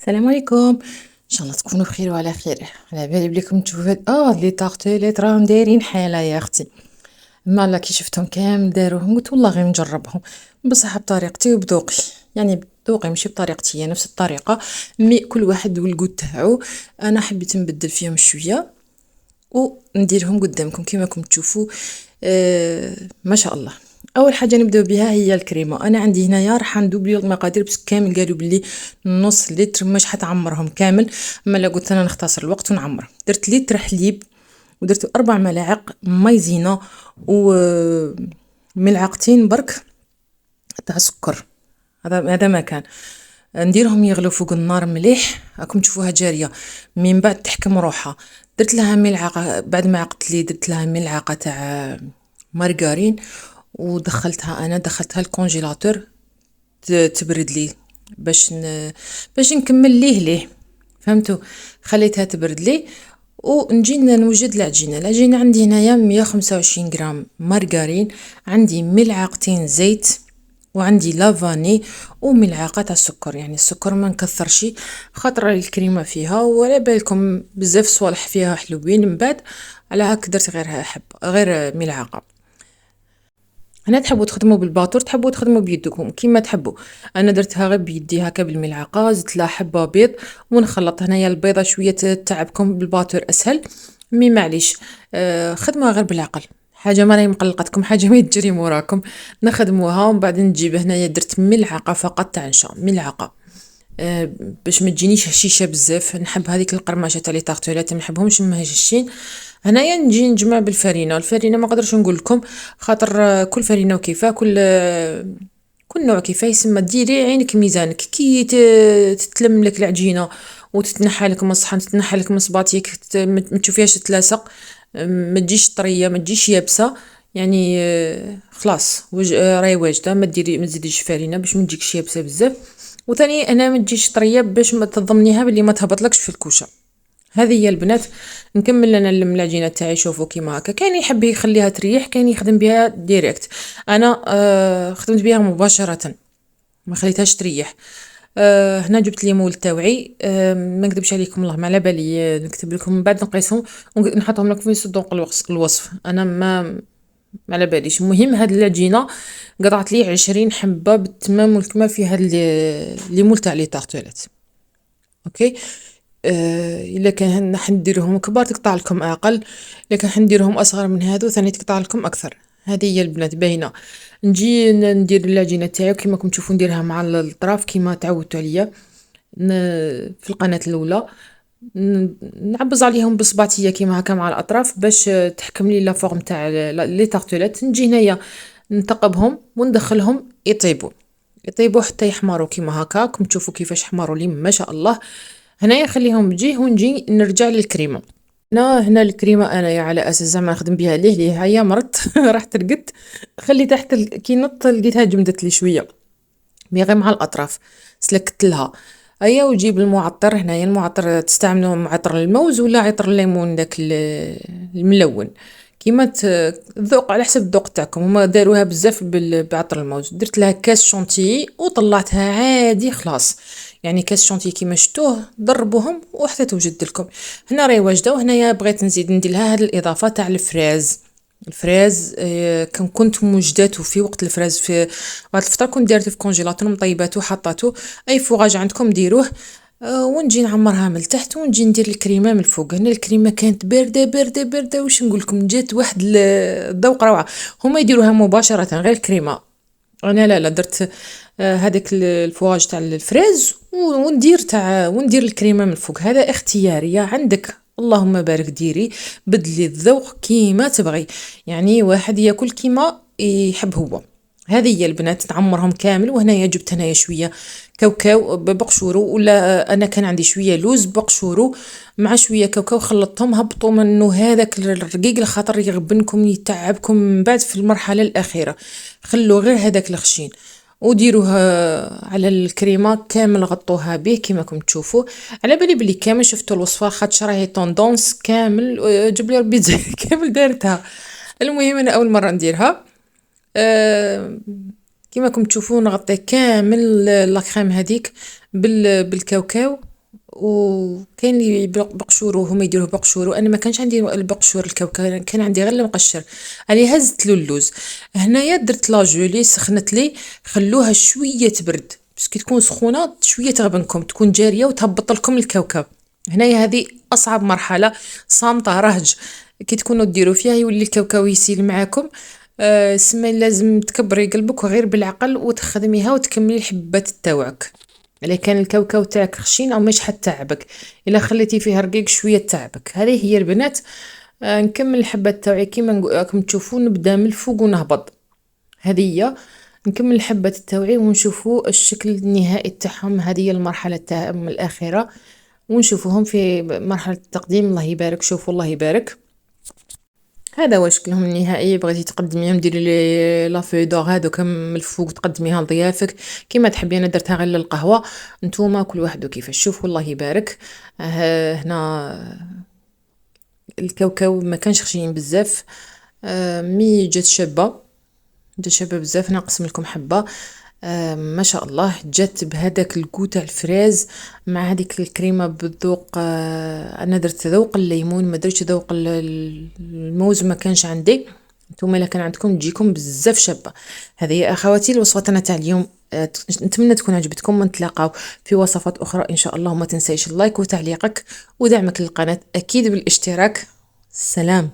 السلام عليكم، ان شاء الله تكونوا بخير وعلى خير. على بالي بليكم تشوفوا لي طارتيلات راهم دايرين حاله يا اختي. ما كي شفتهم كامل داروهم قلت والله غير نجربهم، بصح بطريقتي وبذوقي. يعني بذوقي ماشي بطريقتي هي نفس الطريقه، مي كل واحد والجود تاعو. انا حبيت نبدل فيهم شويه ونديرهم قدامكم كيما راكم تشوفوا. ما شاء الله. اول حاجه نبداو بها هي الكريمه. انا عندي هنايا راح ندوبليو المقادير بس كامل قالوا بلي نص لتر مش حتعمرهم كامل. اما لا قلت انا نختصر الوقت ونعمر، درت لتر حليب ودرت 4 ملاعق مايزينا وملعقتين برك تاع سكر. هذا ما كان. نديرهم يغلو فوق النار مليح، راكم تشوفوها جاريه من بعد تحكم روحها. درت لها ملعقه بعد ما عقدت لي، درت لها ملعقه تاع مارغرين دخلتها الكونجيلاتور تبرد لي باش نكمل ليه فهمتوا. خليتها تبرد لي ونجي نوجد العجينه عندي هنايا 125 غرام مارغرين، عندي ملعقتين زيت، وعندي لافاني وملعقه تاع السكر. يعني السكر ما نكثرش خاطر الكريمه فيها، ولا بالكم بزاف صوالح فيها حلوين من بعد. على هاك درت غير ملعقه. هنا تحبوا تخدموا بالباطور تحبوا تخدموا بيدكم كيما تحبوا. انا درتها غير بيدي هكا بالملعقه، زدت لها حبه بيض ونخلط. هنايا البيضه شويه تعبكم بالباطور اسهل، مي معليش. خدموها غير بالعقل، حاجه ما راهي مقلقتكم، حاجه ما تجري موراكم. نخدموها ومن بعد نجيب هنايا درت ملعقه فقط تاع نشا، ملعقه. باش ما تجينيش هشيشه بزاف. نحب هذيك القرمشه تاع لي طارتولات، ما نحبهمش مهششين. هنايا نجي نجمع الفرينه ما قدرش نقول لكم خاطر كل فرينه وكيفاه، كل نوع كيفاه يسمى. ديري عينك ميزانك كي تتلم لك العجينه وتتنحى لك من الصحن، تتنحى لك من صباطيك، ما تشوفيهاش تلاصق، ما تجيش طريه ما تجيش يابسه. يعني خلاص راهي واجده. ما تزيديش فرينه باش ما تجيكش يابسه بزاف، وثاني انا ما تجيش طريه باش ما تضمنيها باللي ما تهبطلكش في الكوشه. هذه هي البنات. نكمل انا العجينه تاعي. شوفوا كيما هكا، كاين يحب يخليها تريح، كاين يخدم بها ديريكت. انا خدمت بها مباشره، ما خليتهاش تريح. هنا جبت لي مول تاوعي. ما نكذبش عليكم الله ما على بالي نكتب لكم من بعد نقيسهم ونحطهم لكم في صندوق الوصف. انا ما على باليش. المهم هاد العجينه قطعت لي 20 حبه بالتمام والكمال في هاد لي مول تاع لي طارتولات. اوكي. الا كان حنديرهم كبار تقطع لكم اقل، لكن حنديرهم اصغر من هذو ثاني تقطع لكم اكثر. هذه هي البنات باينه. نجي ندير العجينه تاعي كيما راكم تشوفوا، نديرها مع الاطراف كيما تعودتوا عليا في القناه الاولى. نعبز عليهم بصباطيه كيما هكا مع الاطراف باش تحكم لي لا فورم تاع لي طارتولات. نجي هنايا نثقبهم وندخلهم يطيبوا حتى يحمروا كيما هكا. راكم تشوفوا كيفاش حمروا لي ما شاء الله. هنايا خليهم بجيه ونجي نرجع للكريمه. هنا الكريمه انا على اساس زعما نخدم بها ليه هيا مرت راح ترقد. خلي تحت كي نط لقيتها جمدت لي شويه، مي غير مع الاطراف سلكت لها. هيا وجيب المعطر. هنايا المعطر تستعملوا معطر الموز ولا عطر الليمون داك الملون كيما الذوق على حسب الذوق تاعكم. هما داروها بزاف بعطر الموز. درت لها كاس شونتي وطلعتها عادي خلاص. يعني كاس شونتي كيما شفتوه ضربوهم وحتى توجد لكم. هنا راهي واجده. وهنايا بغيت نزيد ندير لها هذه الاضافه تاع الفراز. كنت موجداته في وقت الفراز في بعد الفطر، كنت دارته في كونجيلاتور مطيباته وحطاته. اي فوغاج عندكم ديروه. ونجي نعمرها من التحت ونجي ندير الكريمه من الفوق. هنا الكريمه كانت بارده بارده بارده، واش نقول لكم جات واحد الذوق روعه. هما يديروها مباشره غير الكريمه، انا لا درت هذاك الفواج تاع الفريز وندير الكريمه من الفوق. هذا اختياريه عندك، اللهم بارك. ديري بدلي الذوق كيما تبغي، يعني واحد ياكل كيما يحب هو. هذه هي البنات تعمرهم كامل. وهنايا جبت هنايا شويه كاوكاو بقشورو، ولا انا كان عندي شويه لوز بقشورو مع شويه كاوكاو، خلطتهم هبطوا منه هذاك الرقيق لخاطر يغبنكم يتعبكم من بعد في المرحله الاخيره. خلوا غير هذاك الخشين وديروها على الكريمه كامل، غطوها به كيما راكم تشوفوا. على بالي بلي كامل شفتوا الوصفه خاطر راهي طوندونس كامل. جاب لي ربي كامل دارتها. المهم انا اول مره نديرها. أه كيما راكم تشوفوا نغطي كامل لاكريم هذيك بالكاوكاو وكاين اللي بقشورو هما يديروه بقشورو، انا ما كانش عندي البقشور الكاوكاو، كان عندي غير المقشر. علي هزت له اللوز. هنايا درت لاجولي سخنت لي، خلوها شويه تبرد، بس كي تكون سخونه شويه تغبنكم، تكون جاريه وتهبط لكم الكاوكاو. هنايا هذه اصعب مرحله، صامته رهج. كي تكونوا ديروا فيها يولي الكاوكاو يسيل معاكم. سما لازم تكبري قلبك وغير بالعقل وتخدميها وتكملي الحبات تاوعك. الا كان الكاوكاو تاعك خشين او مش حتعبك، الا خليتي فيه رقيق شويه تعبك. هذه هي البنات. نكمل الحبات تاوعي كيما راكم تشوفوا، نبدا من الفوق ونهبط. هذه هي. نكمل الحبات التاوعي ونشوفوا الشكل النهائي تاعهم. هذه هي المرحله تاعهم الاخيره، ونشوفوهم في مرحله التقديم. الله يبارك، شوفوا الله يبارك. هذا هو شكلهم النهائي. بغيتي تقدميهم ديري لي لافي دور هذوك من الفوق تقدميها لضيافك كيما تحبي. انا درتها غير للقهوه، نتوما كل واحد كيفاش. شوفوا الله يبارك. هنا الكاوكاو ما كانش خشين بزاف. مي جات شابه، جات شابه بزاف. نقسم لكم حبه. ما شاء الله جات بهذاك الكو تاع الفريز مع هذيك الكريمه بالذوق. انا درت ذوق الليمون، ما درتش ذوق الموز، ما كانش عندي. نتوما الا كان عندكم تجيكم بزاف شابه. هذه هي اخواتي الوصفه تاع اليوم. نتمنى تكون عجبتكم، ونتلاقاو في وصفات اخرى ان شاء الله. وما تنسيش اللايك وتعليقك ودعمك للقناه، اكيد بالاشتراك. سلام.